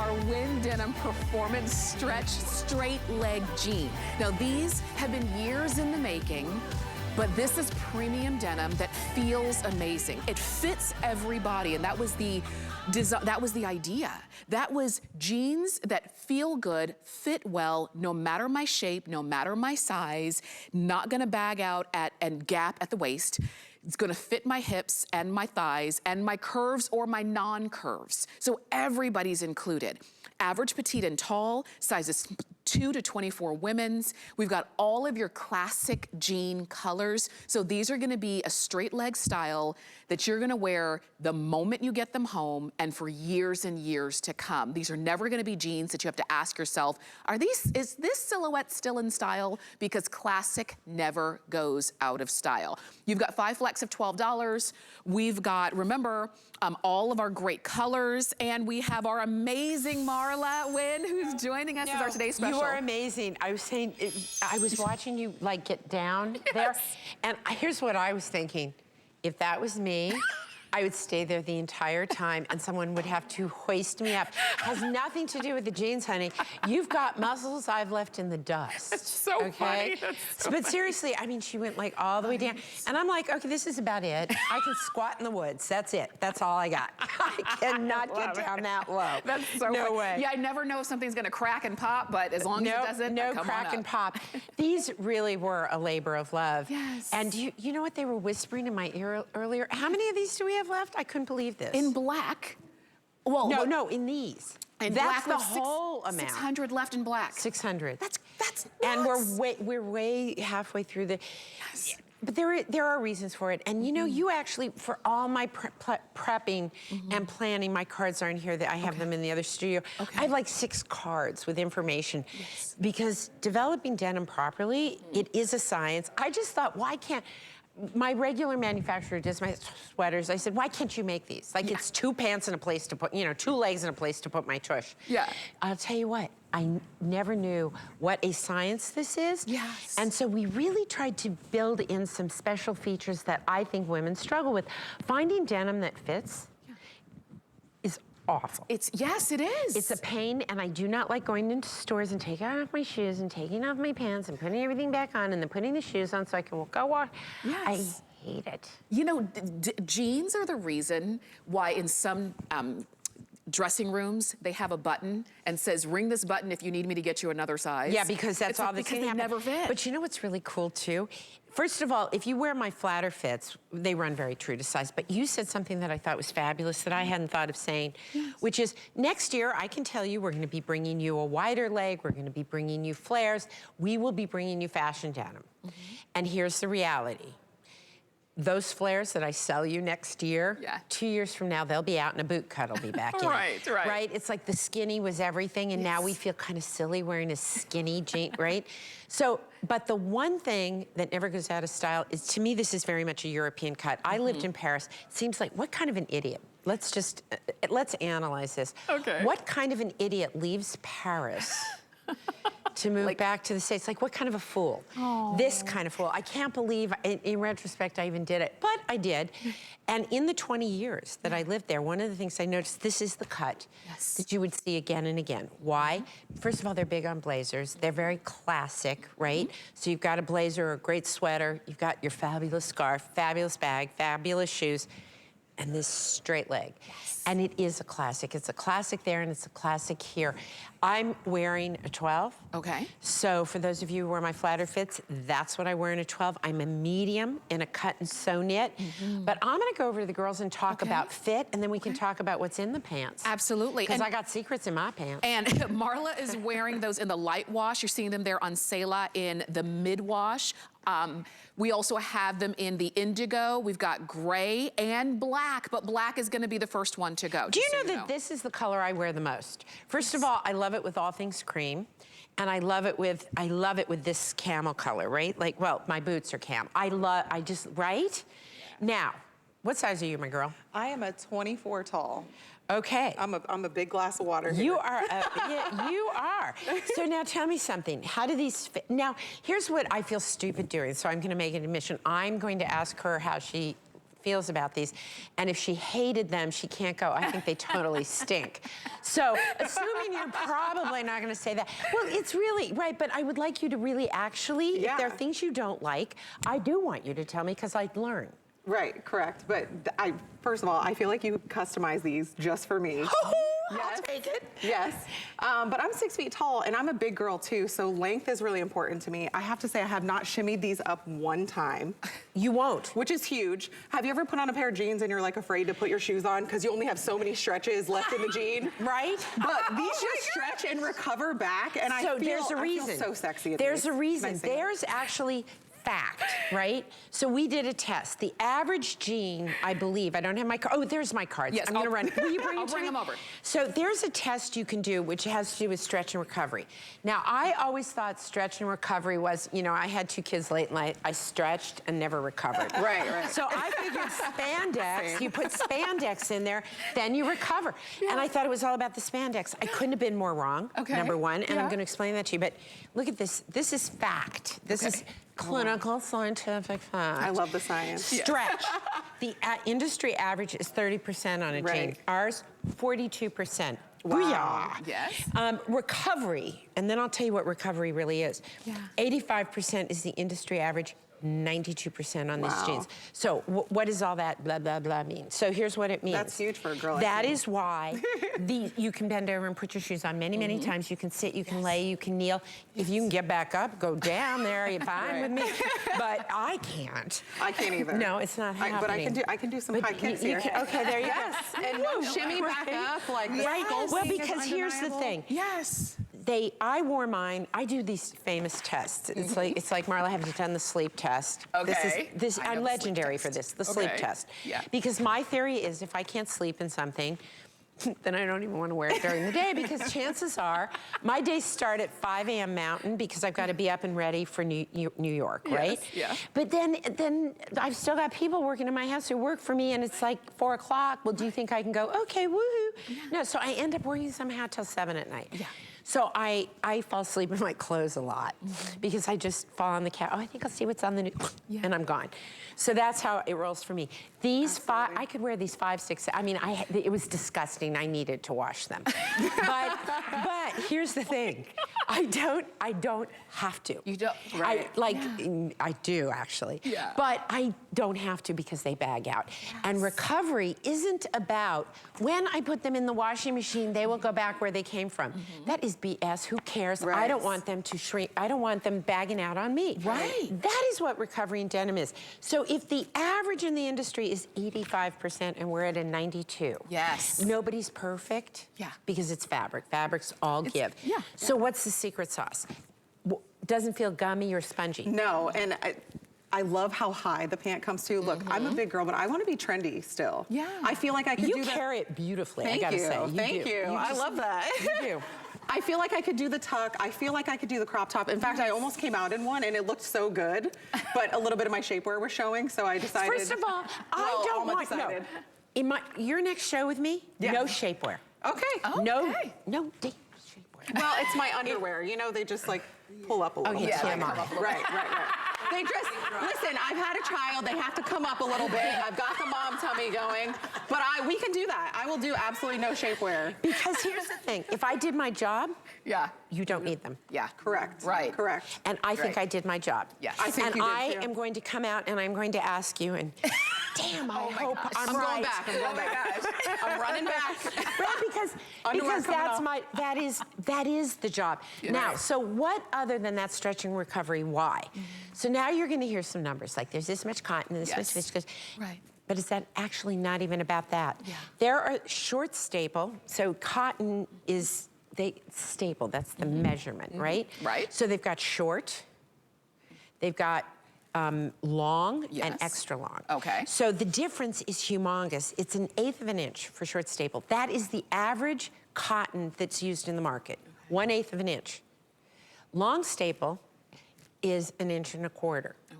our WynneDenim Performance Stretch Straight Leg Jean. Now these have been years in the making, but this is premium denim that feels amazing. It fits everybody, and that was the idea. That was jeans that feel good, fit well, no matter my shape, no matter my size, not gonna bag out and gap at the waist. It's gonna fit my hips and my thighs and my curves or my non-curves. So everybody's included. Average, petite, and tall, sizes 2 to 24 women's. We've got all of your classic jean colors. So these are gonna be a straight leg style that you're gonna wear the moment you get them home and for years and years to come. These are never gonna be jeans that you have to ask yourself, is this silhouette still in style? Because classic never goes out of style. You've got 5 flex of $12. We've got, remember, all of our great colors, and we have our amazing Marla Wynne, who's joining us as our today's special. You are amazing. I was saying, I was watching you like get down there, and here's what I was thinking. If that was me, I would stay there the entire time and someone would have to hoist me up. Has nothing to do with the jeans, honey. You've got muscles I've left in the dust. That's so funny. That's so but funny. Seriously, I mean, she went like all the way down. And I'm like, okay, this is about it. I can squat in the woods. That's it. That's all I got. I cannot get down that low. That's so no funny. way. Yeah, I never know if something's gonna crack and pop, but as long as it doesn't, no come crack on and pop. These really were a labor of love. Yes. And you know what they were whispering in my ear earlier? How many of these do we have left? I couldn't believe this. In black. Well, no, in these. And that's black, the whole amount. 600 left in black. 600. That's nuts. And we're way halfway through the. Yes. But there are reasons for it. And you know, you actually, for all my prepping and planning, my cards aren't here, that I have them in the other studio. I have like 6 cards with information. Yes. Because developing denim properly, it is a science. I just thought, why can't, my regular manufacturer does my sweaters. I said, why can't you make these? Like it's 2 pants and a place to put, 2 legs and a place to put my tush. Yeah. I'll tell you what, I never knew what a science this is. Yes. And so we really tried to build in some special features that I think women struggle with. Finding denim that fits is awful. Yes, it is. It's a pain, and I do not like going into stores and taking off my shoes and taking off my pants and putting everything back on and then putting the shoes on so I can go walk. Yes. I hate it. You know, jeans are the reason why in some dressing rooms, they have a button and says, ring this button if you need me to get you another size. Yeah, because that's all because they never fit. But you know what's really cool too? First of all, if you wear my flatter fits, they run very true to size, but you said something that I thought was fabulous that I hadn't thought of saying, which is next year, I can tell you, we're gonna be bringing you a wider leg, we're gonna be bringing you flares, we will be bringing you fashion denim. And here's the reality. Those flares that I sell you next year, 2 years from now, they'll be out and a boot cut will be back in. Right? It's like the skinny was everything, and now we feel kind of silly wearing a skinny jean, right? So, but the one thing that never goes out of style is, to me, this is very much a European cut. I lived in Paris. It seems like, what kind of an idiot? Let's just, let's analyze this. Okay. What kind of an idiot leaves Paris to move back to the States? Like, what kind of a fool? This kind of fool. I can't believe, in retrospect, I even did it, but I did. And in the 20 years that I lived there, one of the things I noticed, this is the cut that you would see again and again. Why? First of all, they're big on blazers. They're very classic, right? So you've got a blazer or a great sweater, you've got your fabulous scarf, fabulous bag, fabulous shoes, and this straight leg. And it is a classic. It's a classic there and it's a classic here. I'm wearing a 12. Okay. So for those of you who wear my flatter fits, that's what I wear in a 12. I'm a medium in a cut and sew knit. But I'm gonna go over to the girls and talk about fit, and then we can talk about what's in the pants. Absolutely. Because I got secrets in my pants. And Marla is wearing those in the light wash. You're seeing them there on Selah in the mid wash. We also have them in the indigo. We've got gray and black, but black is gonna be the first one to go. Do you know that this is the color I wear the most? First of all, I love it with all things cream. And I love it with this camel color, right? Like, well, my boots are cam. Right? Now, what size are you, my girl? I am a 24 tall. Okay. I'm a big glass of water here. You are, yeah, you are. So now tell me something. How do these fit? Now, here's what I feel stupid doing, so I'm gonna make an admission. I'm going to ask her how she feels about these. And if she hated them, she can't go. I think they totally stink. So assuming you're probably not gonna say that. Well, it's really, right, but I would like you to really actually, if there are things you don't like, I do want you to tell me because I'd learn. Right, correct. But first of all, I feel like you customize these just for me. I'll take it. Yes, but I'm 6 feet tall and I'm a big girl too, so length is really important to me. I have to say I have not shimmied these up one time. You won't. Which is huge. Have you ever put on a pair of jeans and you're like afraid to put your shoes on because you only have so many stretches left in the jean? Right? But these just stretch and recover back and I feel so sexy at There's these. a reason. There's actually fact, right? So we did a test. The average jean, I believe, I don't have my card. Oh, there's my cards. Yes, I'm gonna run. Will you bring I'll bring them over. So there's a test you can do which has to do with stretch and recovery. Now, I always thought stretch and recovery was, you know, I had 2 kids late night. I stretched and never recovered. Right. So I figured spandex, you put spandex in there, then you recover. And I thought it was all about the spandex. I couldn't have been more wrong, number one, and I'm gonna explain that to you. But look at this. This is fact. This is clinical scientific fact. I love the science. Stretch. The industry average is 30% on a jean. Ours, 42%. Wow. Booyah. Yes. Recovery, and then I'll tell you what recovery really is. 85% is the industry average. 92% on these jeans. So what does all that blah, blah, blah mean? So here's what it means. That's huge for a girl. That is why you can bend over and put your shoes on many, many times. You can sit, you can lay, you can kneel. If you can get back up, go down there, you're fine with me. But I can't. I can't either. No, it's not happening. But I can do some high kicks here. Okay, there you go. And no shimmy back up like this. Well, because here's the thing. Yes. I wore mine. I do these famous tests. It's like Marla, have you done the sleep test? Okay. I'm legendary for this, the sleep test. Yeah. Because my theory is if I can't sleep in something, then I don't even want to wear it during the day because chances are my days start at 5 a.m. Mountain because I've got to be up and ready for New York, right? Yeah. But then I've still got people working in my house who work for me and it's like 4 o'clock. Well, do you think I can go, okay, woohoo? No, so I end up working somehow till 7 at night. Yeah. So I fall asleep in my clothes a lot because I just fall on the couch. Oh, I think I'll see what's on the news, and I'm gone. So that's how it rolls for me. These I could wear these 5, 6. I mean, it was disgusting. I needed to wash them. but here's the thing. I don't have to. You don't, right? I do actually. Yeah. But I don't have to because they bag out. And recovery isn't about when I put them in the washing machine, they will go back where they came from. That is BS. Who cares? Right. I don't want them to shrink. I don't want them bagging out on me. Right. That is what recovery in denim is. So if the average in the industry is 85% and we're at a 92. Yes. Nobody's perfect. Yeah. Because it's fabric. Fabrics all give. Yeah. So what's the secret sauce? Doesn't feel gummy or spongy. No, and I love how high the pant comes to. Look, I'm a big girl, but I want to be trendy still. Yeah. I feel like I could do that. You carry it beautifully, Thank I gotta you. say. Thank you. I love that. You do. I feel like I could do the tuck. I feel like I could do the crop top. In fact, I almost came out in one and it looked so good, but a little bit of my shapewear was showing, so I decided. First of all, I don't want, decided. no. In your next show with me, no shapewear. Okay. No damn shapewear. Well, it's my underwear. You know, they just like pull up a little bit. Yeah, Right. They just, listen, I've had a child. They have to come up a little bit. I've got the mom tummy going. But we can do that. I will do absolutely no shapewear. Because here's the thing. If I did my job, you don't need them. Yeah. Correct. Right. Correct. And I think I did my job. Yes. I think you did too. am going to come out and I'm going to ask you and damn, I hope I'm going right. back. I'm going back. I'm running back. Right, because that is the job. Now, so what other than that stretching recovery, why? So now you're gonna hear some numbers, like there's this much cotton, this much viscose. Right. But is that actually not even about that? Yeah. There are short staple, so cotton is, staple, that's the measurement, right? Right. So they've got short, they've got long and extra long. Okay. So the difference is humongous. It's 1/8 of an inch for short staple. That is the average cotton that's used in the market, 1/8 of an inch. Long staple is 1 1/4 inches.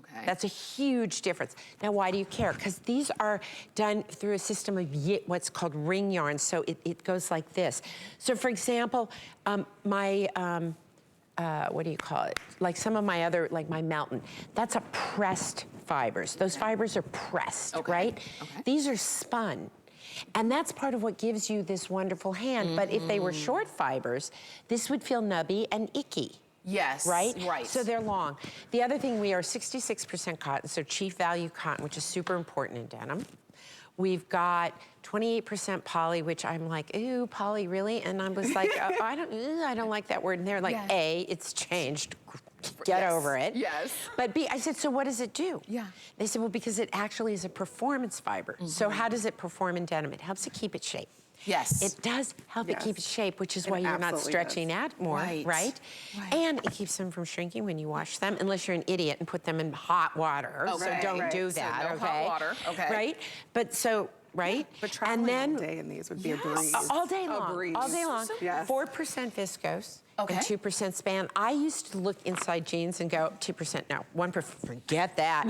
Okay. That's a huge difference. Now, why do you care? Because these are done through a system of what's called ring yarn, so it goes like this. So for example, what do you call it? Like some of my other, like my Mountain, that's a pressed fibers. Those fibers are pressed, right? Okay. These are spun. And that's part of what gives you this wonderful hand. But if they were short fibers, this would feel nubby and icky. Yes. Right? Right. So they're long. The other thing, we are 66% cotton, so chief value cotton, which is super important in denim. We've got 28% poly, which I'm like, ooh, poly, really? And I was like, oh, I don't like that word. And they're like, A, it's changed. Get over it. Yes. But B, I said, so what does it do? Yeah. They said, well, because it actually is a performance fiber. So how does it perform in denim? It helps it keep its shape. Yes. It does help it keep its shape, which is why you're not absolutely stretching out more, right? And it keeps them from shrinking when you wash them, unless you're an idiot and put them in hot water. So don't do that, so no hot water, okay. Right? But so, right? But traveling all day in these would be a breeze. All day long. A breeze. All day long. Yes. 4% viscose. Okay. And 2% span. I used to look inside jeans and go, 2%, no, 1%, forget that.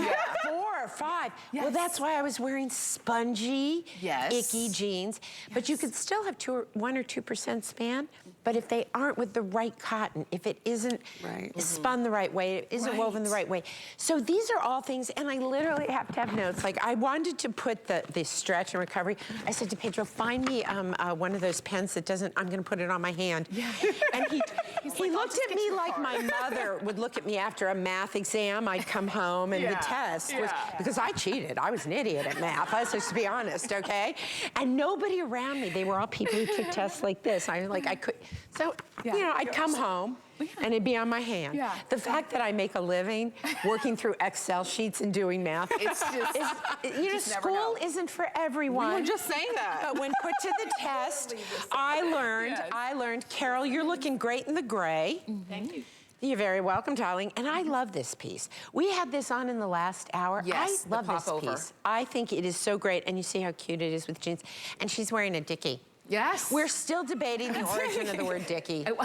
4 or 5. Well, that's why I was wearing spongy, icky jeans. But you could still have 1 or 2% span. But if they aren't with the right cotton, if it isn't spun the right way, it isn't woven the right way. So these are all things, and I literally have to have notes. Like, I wanted to put the stretch and recovery. I said to Pedro, find me one of those pens that doesn't, I'm gonna put it on my hand. And he looked at me like my mother would look at me after a math exam. I'd come home and the test was, because I cheated. I was an idiot at math, let's just be honest, okay? And nobody around me, they were all people who took tests like this. I could, so, you know, I'd come home and it'd be on my hand. The fact that I make a living working through Excel sheets and doing math, it's just, you know, school isn't for everyone. We were just saying that. But when put to the test, I learned, Carol, you're looking great in the gray. Thank you. You're very welcome, darling. And I love this piece. We had this on in the last hour. Yes, I love this piece. I think it is so great. And you see how cute it is with jeans. And she's wearing a dickie. Yes. We're still debating the origin of the word dickie. And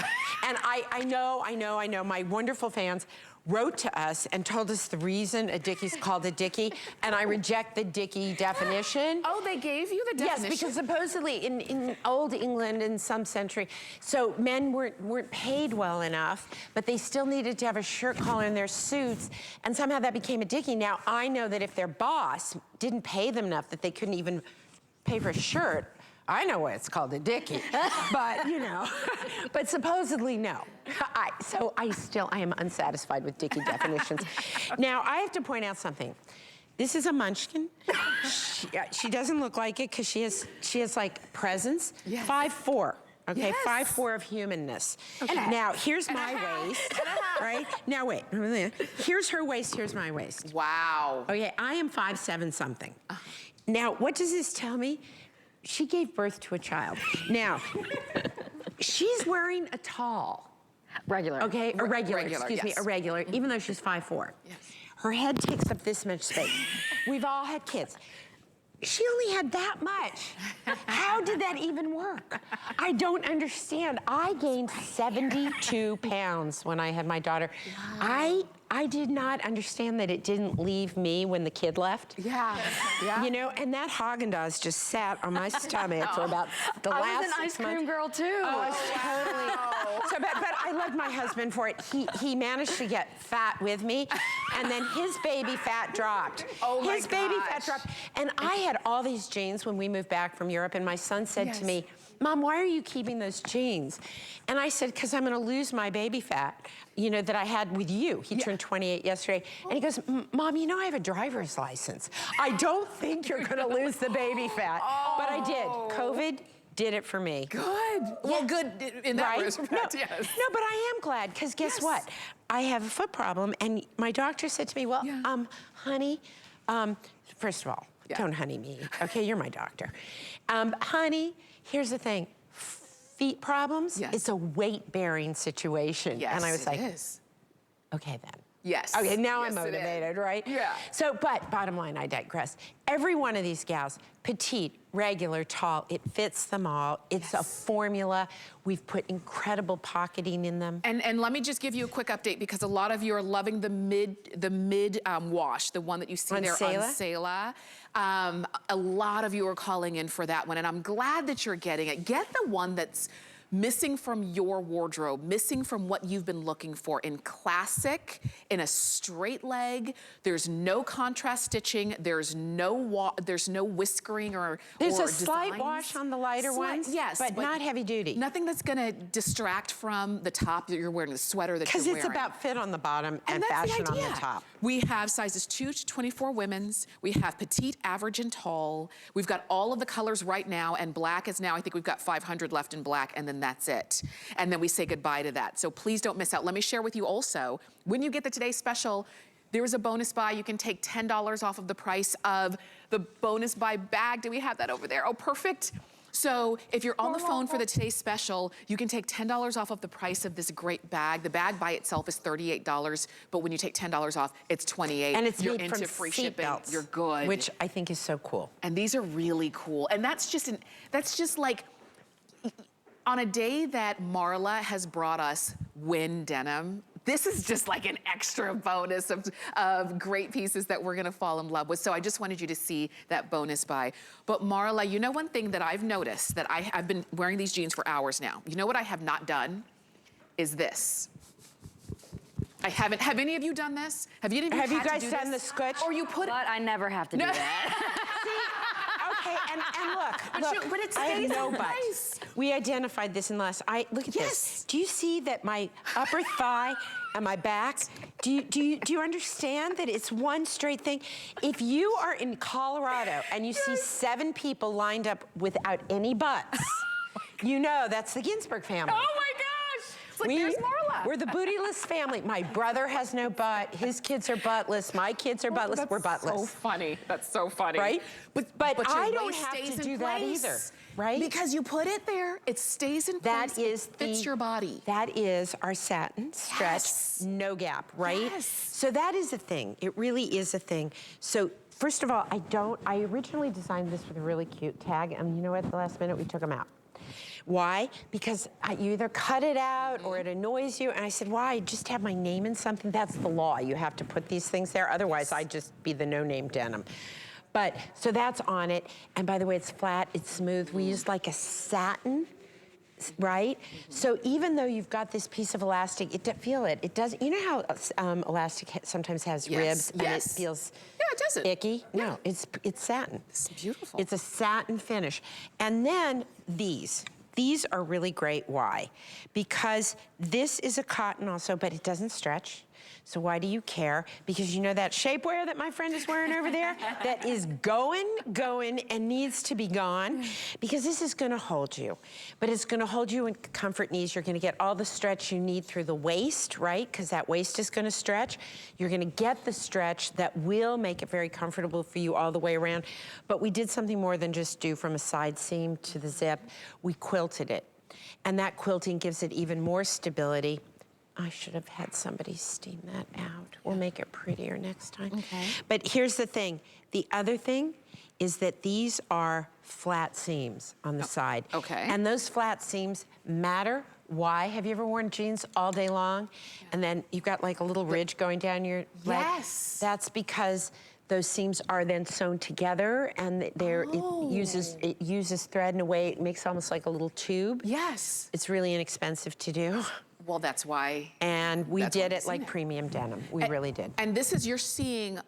I know, my wonderful fans wrote to us and told us the reason a dickie's called a dickie, and I reject the dickie definition. Oh, they gave you the definition? Yes, because supposedly in old England in some century, so men weren't paid well enough, but they still needed to have a shirt collar in their suits, and somehow that became a dickie. Now, I know that if their boss didn't pay them enough that they couldn't even pay for a shirt, I know why it's called a dickie, but you know, but supposedly no. So I am unsatisfied with dickie definitions. Now, I have to point out something. This is a munchkin. She doesn't look like it because she has like presence. 5'4". Okay, 5'4" of humanness. Okay. Now, here's my waist, right? Now, wait. Here's her waist, here's my waist. Wow. Okay, I am 5'7" something. Now, what does this tell me? She gave birth to a child. Now, she's wearing a tall. Regular. Okay, a regular, excuse me, a regular, even though she's 5'4". Yes. Her head takes up this much space. We've all had kids. She only had that much. How did that even work? I don't understand. I gained 72 pounds when I had my daughter. Wow. I did not understand that it didn't leave me when the kid left. Yeah. You know, and that Haagen-Dazs just sat on my stomach for about the last 6 months. I was an ice cream girl too. Oh, totally. So, but I love my husband for it. He managed to get fat with me, and then his baby fat dropped. Oh my His baby fat dropped. And I had all these jeans when we moved back from Europe, and my son said to me, Mom, why are you keeping those jeans? And I said, because I'm gonna lose my baby fat, you know, that I had with you. He turned 28 yesterday. And he goes, Mom, you know I have a driver's license. I don't think you're gonna lose the baby fat. But I did. COVID did it for me. Good. Well, good in that respect, yes. No, but I am glad, because guess what? I have a foot problem, and my doctor said to me, well, honey, first of all, don't honey me, okay? You're my doctor. Honey, here's the thing. Feet problems, it's a weight-bearing situation. Yes, and I was like, okay then. Yes. Okay, now I'm motivated, right? Yeah. So, but bottom line, I digress. Every one of these gals, petite, regular, tall, it fits them all. It's a formula. We've put incredible pocketing in them. And let me just give you a quick update, because a lot of you are loving the mid wash, the one that you see there on Selah. A lot of you are calling in for that one, and I'm glad that you're getting it. Get the one that's missing from your wardrobe, missing from what you've been looking for in classic, in a straight leg. There's no contrast stitching. There's no whiskering or There's a designs. slight wash on the lighter ones, yes, but not heavy duty. Nothing that's gonna distract from the top that you're wearing, the sweater that you're wearing. Because it's about fit on the bottom and that's fashion the on the idea. top. We have sizes 2 to 24 women's. We have petite, average, and tall. We've got all of the colors right now, and black is now, I think we've got 500 left in black, and then that's it. And then we say goodbye to that. So please don't miss out. Let me share with you also, when you get the Today Special, there is a bonus buy. You can take $10 off of the price of the bonus buy bag. Do we have that over there? Oh, perfect. So if you're on the phone for the Today Special, you can take $10 off of the price of this great bag. The bag by itself is $38, but when you take $10 off, it's $28. And it's you're made into from free seat shipping. belts, You're good. which I think is so cool. And these are really cool. And that's just like, on a day that Marla has brought us WynneDenim, this is just like an extra bonus of great pieces that we're gonna fall in love with. So I just wanted you to see that bonus buy. But Marla, you know one thing that I've noticed, that I've been wearing these jeans for hours now. You know what I have not done? Is this. I haven't. Have any of you done this? Have you guys done the scotch? Or you put it. But I never have to do that. Okay, and look, but it I have stays no in buts. place. We identified this in the last, look at Yes. this. Do you see that my upper thigh and my back, do you understand that it's one straight thing? If you are in Colorado and you see 7 people lined up without any butts, you know that's the Ginsburg family. Oh my gosh! It's like, there's Marla. We're the bootyless family. My brother has no butt. His kids are buttless. My kids are buttless. We're buttless. So funny. That's so funny. Right? But your I don't waist have stays to in do that place. either, right? Because you put it there, it stays in That place. is It fits your body. That is our satin stretch, Yes. no gap, right? Yes. So that is a thing. It really is a thing. So first of all, I originally designed this with a really cute tag, and you know what? At the last minute, we took them out. Why? Because you either cut it out or it annoys you. And I said, why? Just have my name in something. That's the law. You have to put these things there. Otherwise, I'd just be the no-name denim. But, so that's on it. And by the way, it's flat, it's smooth. We used like a satin, right? So even though you've got this piece of elastic, feel it. It does, you know how elastic sometimes has ribs and it feels it doesn't. icky? No, it's satin. It's beautiful. It's a satin finish. And then these are really great. Why? Because this is a cotton also, but it doesn't stretch. So why do you care? Because you know that shapewear that my friend is wearing over there that is going, and needs to be gone? Because this is gonna hold you. But it's gonna hold you in comfort knees. You're gonna get all the stretch you need through the waist, right? Because that waist is gonna stretch. You're gonna get the stretch that will make it very comfortable for you all the way around. But we did something more than just do from a side seam to the zip. We quilted it. And that quilting gives it even more stability. I should have had somebody steam that out. We'll make it prettier next time. Okay. But here's the thing. The other thing is that these are flat seams on the side. Okay. And those flat seams matter. Why? Have you ever worn jeans all day long? Yeah. And then you've got like a little ridge going down your leg? Yes. That's because those seams are then sewn together, and it uses thread in a way, it makes almost like a little tube. Yes. It's really inexpensive to do. Well, that's why. And we did it like premium denim. We really did. And this is, you're seeing,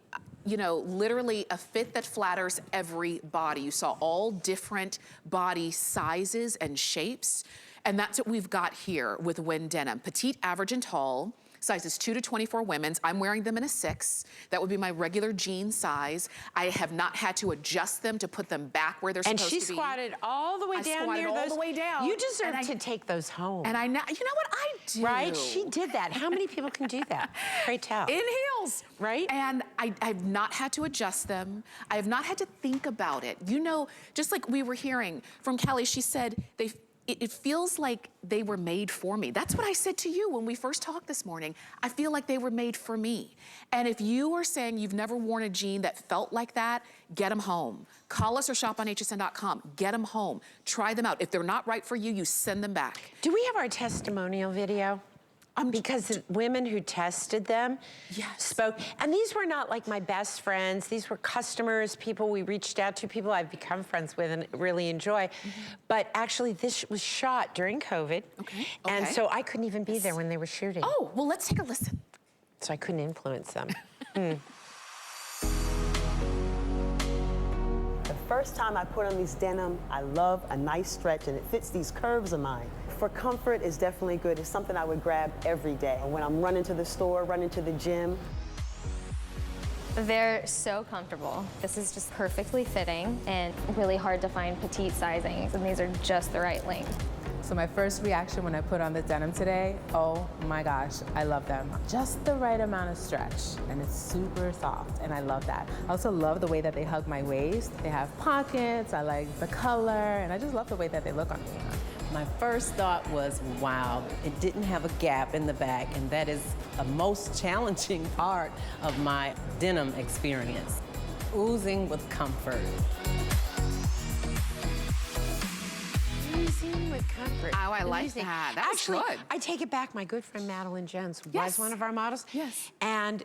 you know, literally a fit that flatters every body. You saw all different body sizes and shapes. And that's what we've got here with WynneDenim. Petite, average, and tall. Sizes 2 to 24 women's. I'm wearing them in a 6. That would be my regular jean size. I have not had to adjust them to put them back where they're supposed to be. And she squatted all the way down near those. all the way down. You deserve to take those home. And you know what? I do. Right? She did that. How many people can do that? Pray tell. In heels. Right? And I've not had to adjust them. I have not had to think about it. You know, just like we were hearing from Kelly, she said it feels like they were made for me. That's what I said to you when we first talked this morning. I feel like they were made for me. And if you are saying you've never worn a jean that felt like that, get them home. Call us or shop on hsn.com. Get them home. Try them out. If they're not right for you, you send them back. Do we have our testimonial video? because the women who tested them Yes. spoke. And these were not like my best friends. These were customers, people we reached out to, people I've become friends with and really enjoy. But actually, this was shot during COVID. Okay. And Okay. so I couldn't even be there when they were shooting. Oh, well, let's take a listen. So I couldn't influence them. The first time I put on these denim, I love a nice stretch and it fits these curves of mine. For comfort, it's definitely good. It's something I would grab every day. When I'm running to the store, running to the gym. They're so comfortable. This is just perfectly fitting and really hard to find petite sizings, and these are just the right length. So my first reaction when I put on the denim today, oh my gosh, I love them. Just the right amount of stretch, and it's super soft, and I love that. I also love the way that they hug my waist. They have pockets, I like the color, and I just love the way that they look on me. My first thought was, wow, it didn't have a gap in the back, and that is a most challenging part of my denim experience. Oozing with comfort. Oozing with comfort. Oh, I like Oozing. that. That was Actually, good. I take it back. My good friend Madeline Jones Yes. was one of our models. Yes. And